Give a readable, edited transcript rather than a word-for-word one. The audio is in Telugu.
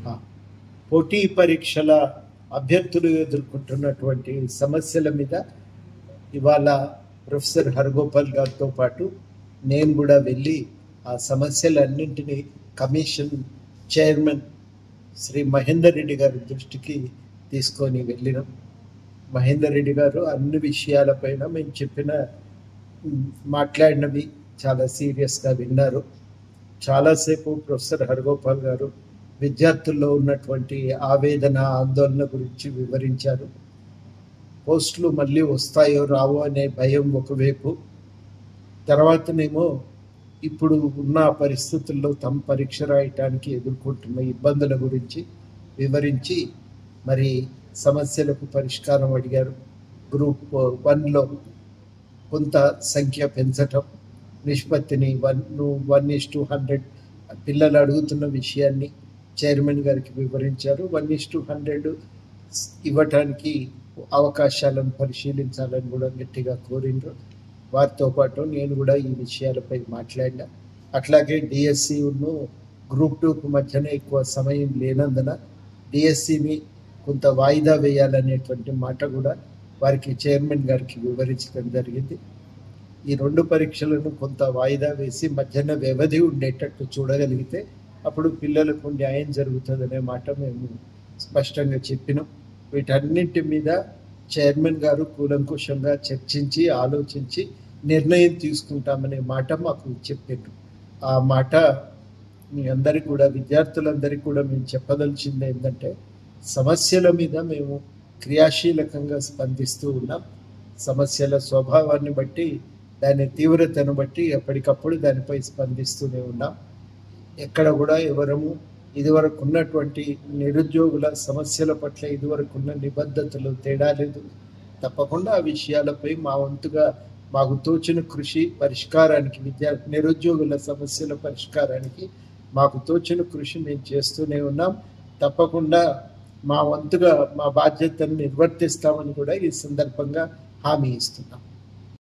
ఆ, పోటీ పరీక్షల అభ్యర్థులు ఎదుర్కొంటున్నటువంటి సమస్యల మీద ఇవాళ ప్రొఫెసర్ హరగోపాల్ గారితో పాటు నేను కూడా వెళ్ళి ఆ సమస్యలన్నింటినీ కమిషన్ చైర్మన్ శ్రీ మహేందర్ రెడ్డి గారి దృష్టికి తీసుకొని వెళ్ళినాం. మహేందర్ రెడ్డి గారు అన్ని విషయాలపైన మేము చెప్పిన మాట్లాడినవి చాలా సీరియస్గా విన్నారు. చాలాసేపు ప్రొఫెసర్ హరగోపాల్ గారు విద్యార్థుల్లో ఉన్నటువంటి ఆవేదన ఆందోళన గురించి వివరించారు. పోస్టులు మళ్ళీ వస్తాయో రావో అనే భయం ఒకవైపు, తర్వాతనేమో ఇప్పుడు ఉన్న పరిస్థితుల్లో తమ పరీక్ష రాయటానికి ఎదుర్కొంటున్న ఇబ్బందుల గురించి వివరించి మరి సమస్యలకు పరిష్కారం అడిగారు. గ్రూప్ 1లో కొంత సంఖ్య పెంచటం, నిష్పత్తిని 1:100 పిల్లలు అడుగుతున్న విషయాన్ని చైర్మన్ గారికి వివరించారు. 1:100 ఇవ్వటానికి అవకాశాలను పరిశీలించాలని కూడా గట్టిగా కోరిండ్రు. వారితో పాటు నేను కూడా ఈ విషయాలపై మాట్లాడినా. అట్లాగే డిఎస్సిను గ్రూప్ 2కు మధ్యన ఎక్కువ సమయం లేనందున డిఎస్సిని కొంత వాయిదా వేయాలనేటువంటి మాట కూడా వారికి చైర్మన్ గారికి వివరించడం జరిగింది. ఈ 2 పరీక్షలను కొంత వాయిదా వేసి మధ్యన వ్యవధి ఉండేటట్టు చూడగలిగితే అప్పుడు పిల్లలకు న్యాయం జరుగుతుందనే మాట మేము స్పష్టంగా చెప్పినాం. వీటన్నింటి మీద చైర్మన్ గారు కూలంకుషంగా చర్చించి ఆలోచించి నిర్ణయం తీసుకుంటామనే మాట మాకు చెప్పారు. ఆ మాట మీ అందరికీ కూడా, విద్యార్థులందరికీ కూడా మేము చెప్పదలిచింది ఏంటంటే, సమస్యల మీద మేము క్రియాశీలకంగా స్పందిస్తూ ఉన్నాం. సమస్యల స్వభావాన్ని బట్టి, దాని తీవ్రతను బట్టి ఎప్పటికప్పుడు దానిపై స్పందిస్తూనే ఉన్నాం. ఎక్కడ కూడా ఎవరము ఇదివరకు ఉన్నటువంటి నిరుద్యోగుల సమస్యల పట్ల ఇదివరకున్న నిబద్ధతలు తేడా లేదు. తప్పకుండా ఆ విషయాలపై మా వంతుగా మాకు తోచిన కృషి పరిష్కారానికి, నిరుద్యోగుల సమస్యల పరిష్కారానికి మాకు తోచిన కృషి మేము చేస్తూనే ఉన్నాం. తప్పకుండా మా వంతుగా మా బాధ్యతను నిర్వర్తిస్తామని కూడా ఈ సందర్భంగా హామీ ఇస్తున్నాం.